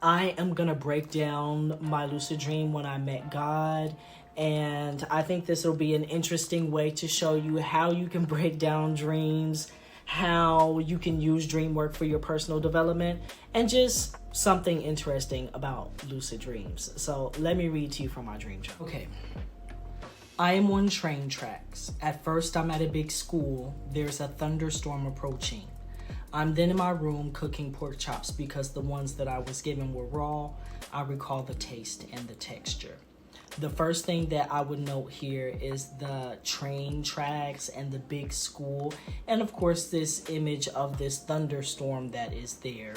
I am going to break down my lucid dream when I met God. And I think this will be an interesting way to show you how you can break down dreams, how you can use dream work for your personal development, and just something interesting about lucid dreams. So let me read to you from my dream journal. Okay. I am on train tracks. At first, I'm at a big school. There's a thunderstorm approaching. I'm then in my room cooking pork chops because the ones that I was given were raw. I recall the taste and the texture. The first thing that I would note here is the train tracks and the big school. And of course, this image of this thunderstorm that is there.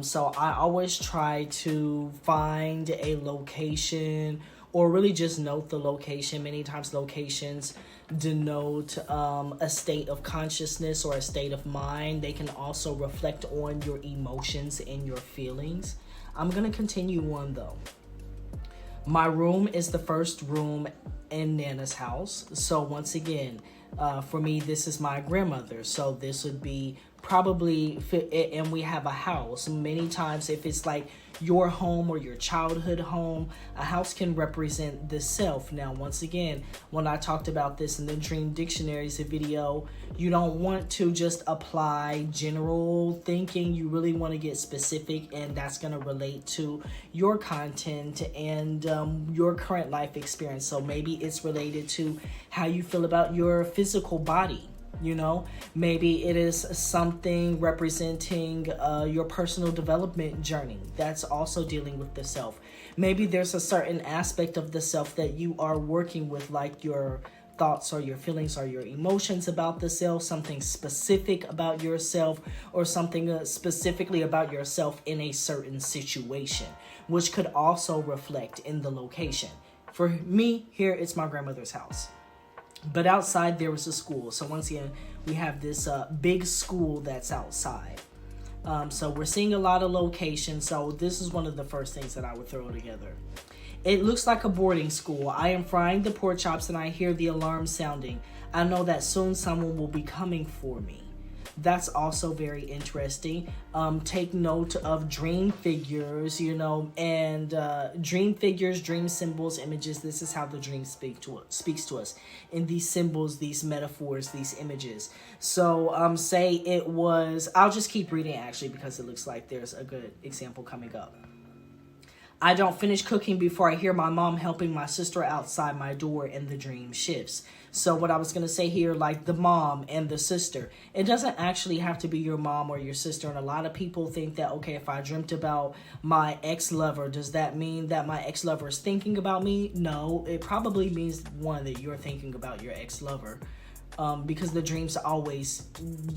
So I always try to find a location or really just note the location. Many times locations denote a state of consciousness or a state of mind. They can also reflect on your emotions and your feelings. I'm going to continue on though. My room is the first room in Nana's house. So once again, for me, this is my grandmother. So this would be probably, and we have a house. Many times if it's like your home or your childhood home, a house can represent the self. Now, once again, when I talked about this in the Dream Dictionaries video, you don't want to just apply general thinking. You really want to get specific, and that's going to relate to your content and your current life experience. So maybe it's related to how you feel about your physical body. You know, maybe it is something representing your personal development journey that's also dealing with the self. Maybe there's a certain aspect of the self that you are working with, like your thoughts or your feelings or your emotions about the self, something specific about yourself, or something specifically about yourself in a certain situation, which could also reflect in the location. For me, here it's my grandmother's house. But outside there was a school. So once again, we have this big school that's outside. So we're seeing a lot of locations. So this is one of the first things that I would throw together. It looks like a boarding school. I am frying the pork chops and I hear the alarm sounding. I know that soon someone will be coming for me. That's also very interesting. Take note of dream figures, you know, and dream figures, dream symbols, images. This is how the dream speaks to us in these symbols, these metaphors, these images. So say it was, I'll just keep reading actually because it looks like there's a good example coming up. I don't finish cooking before I hear my mom helping my sister outside my door, and the dream shifts. So what I was going to say here, like the mom and the sister, it doesn't actually have to be your mom or your sister. And a lot of people think that, okay, if I dreamt about my ex-lover, does that mean that my ex-lover is thinking about me? No, it probably means, one, that you're thinking about your ex-lover. Because the dreams always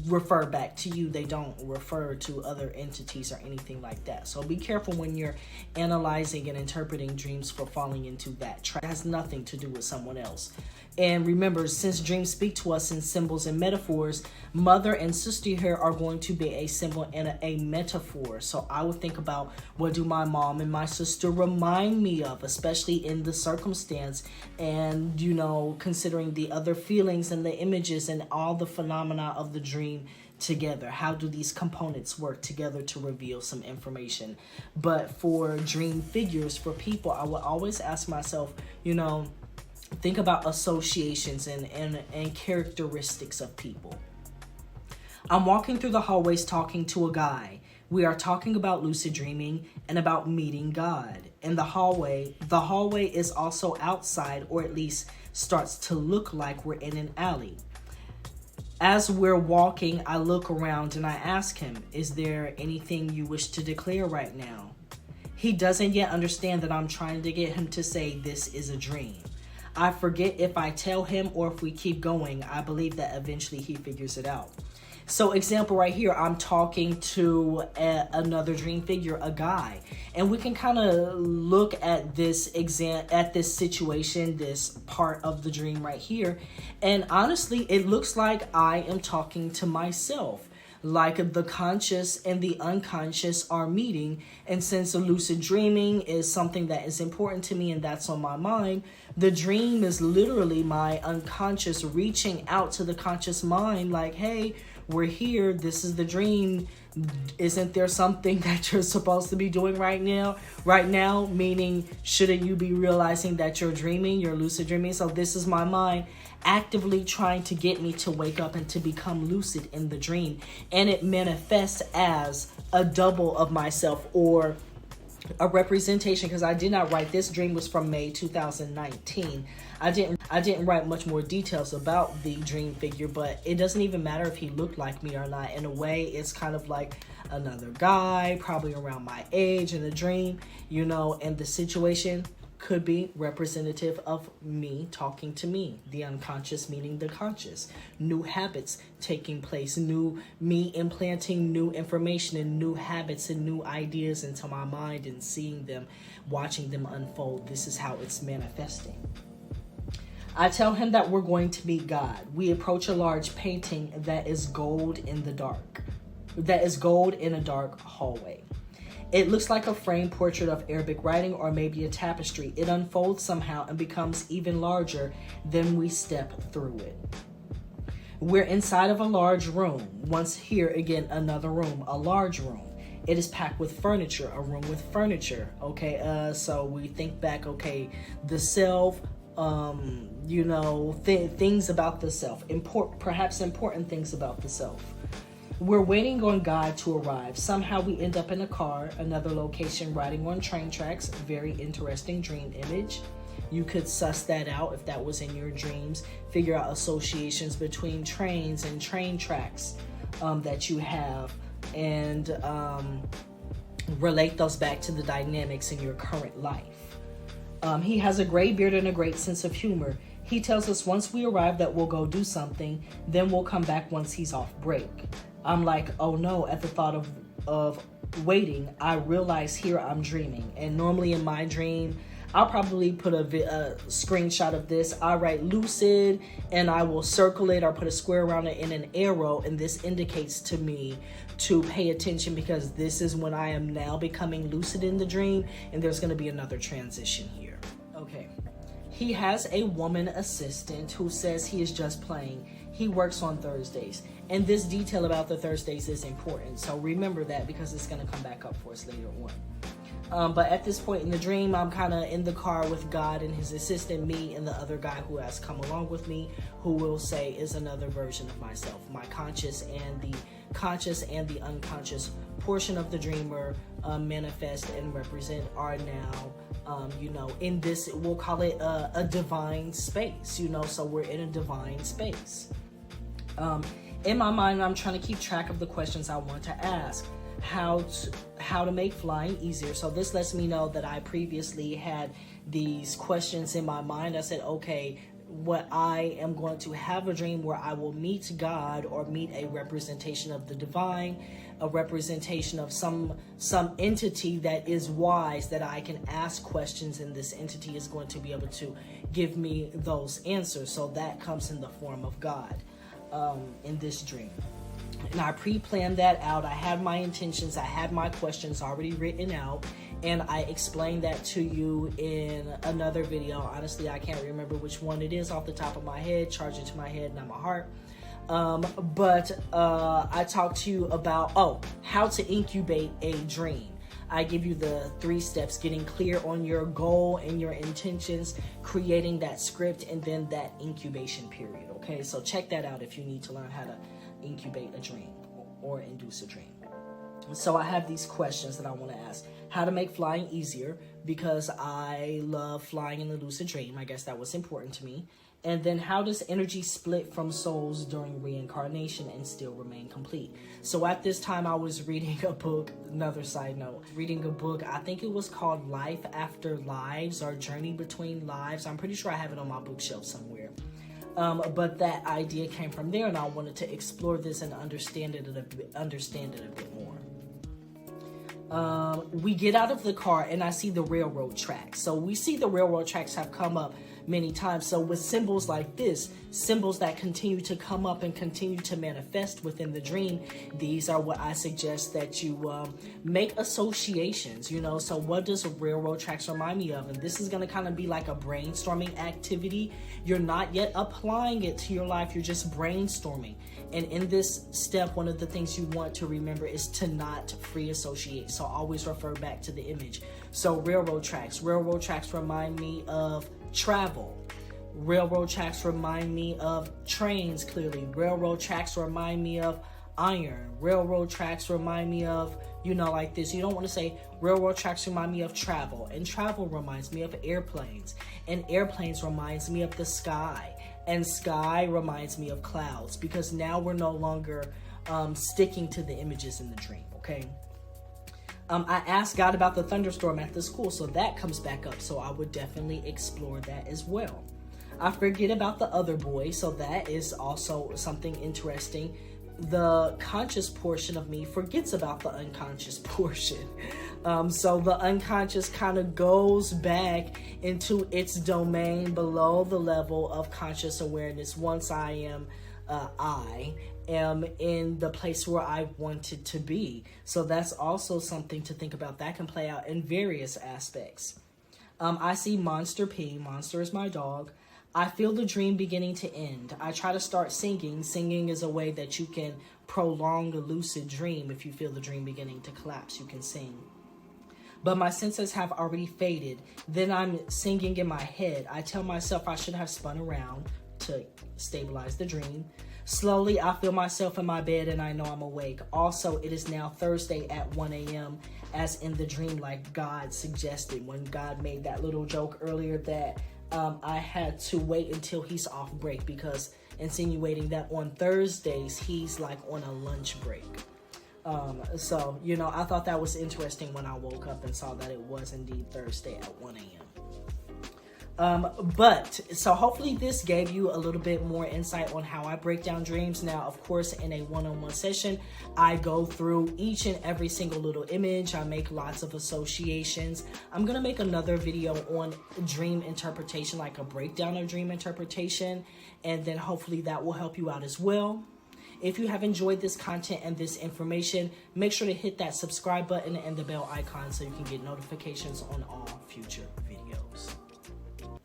refer back to you. They don't refer to other entities or anything like that. So be careful when you're analyzing and interpreting dreams for falling into that trap. It has nothing to do with someone else. And remember, since dreams speak to us in symbols and metaphors, mother and sister here are going to be a symbol and a metaphor. So I would think about, what do my mom and my sister remind me of, especially in the circumstance, and, you know, considering the other feelings and the images and all the phenomena of the dream together. How do these components work together to reveal some information? But for dream figures, for people, I would always ask myself, you know, think about associations and characteristics of people. I'm walking through the hallways talking to a guy. We are talking about lucid dreaming and about meeting God. In the hallway is also outside, or at least starts to look like we're in an alley. As we're walking, I look around and I ask him, is there anything you wish to declare right now? He doesn't yet understand that I'm trying to get him to say this is a dream. I forget if I tell him or if we keep going. I believe that eventually he figures it out. So example right here, I'm talking to another dream figure, a guy, and we can kind of look at this situation, this part of the dream right here. And honestly, it looks like I am talking to myself. Like the conscious and the unconscious are meeting. And since lucid dreaming is something that is important to me and that's on my mind, the dream is literally my unconscious reaching out to the conscious mind like, hey, we're here. This is the dream. Isn't there something that you're supposed to be doing right now? Right now, meaning, shouldn't you be realizing that you're dreaming, you're lucid dreaming? So this is my mind actively trying to get me to wake up and to become lucid in the dream. And it manifests as a double of myself, or a representation, because I did not write, this dream was from May 2019. I didn't write much more details about the dream figure, but it doesn't even matter if he looked like me or not. In a way, it's kind of like another guy, probably around my age in the dream, you know, and the situation could be representative of me talking to me, the unconscious meaning the conscious, new habits taking place, me implanting new information and new habits and new ideas into my mind and seeing them, watching them unfold. This is how it's manifesting. I tell him that we're going to meet God. We approach a large painting that is gold in the dark, that is gold in a dark hallway. It looks like a framed portrait of Arabic writing or maybe a tapestry. It unfolds somehow and becomes even larger than we step through it. We're inside of a large room. Once here, again, another room, a large room. It is packed with furniture, a room with furniture. Okay, so we think back, okay, the self, you know, things about the self, perhaps important things about the self. We're waiting on God to arrive. Somehow we end up in a car, another location, riding on train tracks. Very interesting dream image. You could suss that out if that was in your dreams. Figure out associations between trains and train tracks that you have, and relate those back to the dynamics in your current life. He has a gray beard and a great sense of humor. He tells us once we arrive that we'll go do something, then we'll come back once he's off break. I'm like, oh no, at the thought of waiting, I realize here I'm dreaming. And normally in my dream, I'll probably put a screenshot of this. I write lucid and I will circle it or put a square around it in an arrow. And this indicates to me to pay attention, because this is when I am now becoming lucid in the dream. And there's going to be another transition here. Okay. He has a woman assistant who says he is just playing. He works on Thursdays. And this detail about the Thursdays is important. So remember that, because it's going to come back up for us later on. But at this point in the dream, I'm kind of in the car with God and his assistant, me, and the other guy who has come along with me, who will say is another version of myself. My conscious and the unconscious portion of the dreamer manifest and represent are now, you know, in this, we'll call it a divine space, you know, so we're in a divine space. In my mind, I'm trying to keep track of the questions I want to ask. How to make flying easier. So this lets me know that I previously had these questions in my mind. I said, okay, what I am going to have a dream where I will meet God or meet a representation of the divine, a representation of some entity that is wise, that I can ask questions, and this entity is going to be able to give me those answers. So that comes in the form of God in this dream. And I pre-planned that out. I had my intentions. I had my questions already written out. And I explained that to you in another video. Honestly, I can't remember which one it is off the top of my head. Charge it to my head, not my heart. But I talked to you about, how to incubate a dream. I give you the 3 steps: getting clear on your goal and your intentions, creating that script, and then that incubation period. Okay, so check that out if you need to learn how to incubate a dream or induce a dream. So I have these questions that I want to ask. How to make flying easier, because I love flying in the lucid dream. I guess that was important to me. And then, how does energy split from souls during reincarnation and still remain complete? So at this time, I was reading a book, another side note, reading a book, I think it was called Life After Lives, or Journey Between Lives. I'm pretty sure I have it on my bookshelf somewhere. But that idea came from there, and I wanted to explore this and understand it a bit more. We get out of the car and I see the railroad tracks. So we see the railroad tracks have come up many times. So with symbols like this, symbols that continue to come up and continue to manifest within the dream, these are what I suggest that you make associations, you know. So what does railroad tracks remind me of? And this is going to kind of be like a brainstorming activity. You're not yet applying it to your life, you're just brainstorming. And in this step, one of the things you want to remember is to not free associate. So always refer back to the image. So railroad tracks remind me of travel. Railroad tracks remind me of trains, clearly. Railroad tracks remind me of iron. Railroad tracks remind me of, you know, like this. You don't want to say railroad tracks remind me of travel, and travel reminds me of airplanes, and airplanes reminds me of the sky, and sky reminds me of clouds, because now we're no longer sticking to the images in the dream, okay? I asked God about the thunderstorm at the school, so that comes back up, so I would definitely explore that as well. I forget about the other boy, so that is also something interesting. The conscious portion of me forgets about the unconscious portion. So the unconscious kind of goes back into its domain below the level of conscious awareness once I am in the place where I wanted to be. So that's also something to think about. That can play out in various aspects. I see Monster P. Monster is my dog. I feel the dream beginning to end. I try to start singing. Singing is a way that you can prolong a lucid dream. If you feel the dream beginning to collapse, you can sing. But my senses have already faded. Then I'm singing in my head. I tell myself I should have spun around to stabilize the dream. Slowly, I feel myself in my bed and I know I'm awake. Also, it is now Thursday at 1 a.m. as in the dream, like God suggested when God made that little joke earlier that I had to wait until he's off break, because insinuating that on Thursdays, he's like on a lunch break. So, you know, I thought that was interesting when I woke up and saw that it was indeed Thursday at 1 a.m. So hopefully this gave you a little bit more insight on how I break down dreams. Now, of course, in a one-on-one session, I go through each and every single little image. I make lots of associations. I'm going to make another video on dream interpretation, like a breakdown of dream interpretation, and then hopefully that will help you out as well. If you have enjoyed this content and this information, make sure to hit that subscribe button and the bell icon so you can get notifications on all future videos.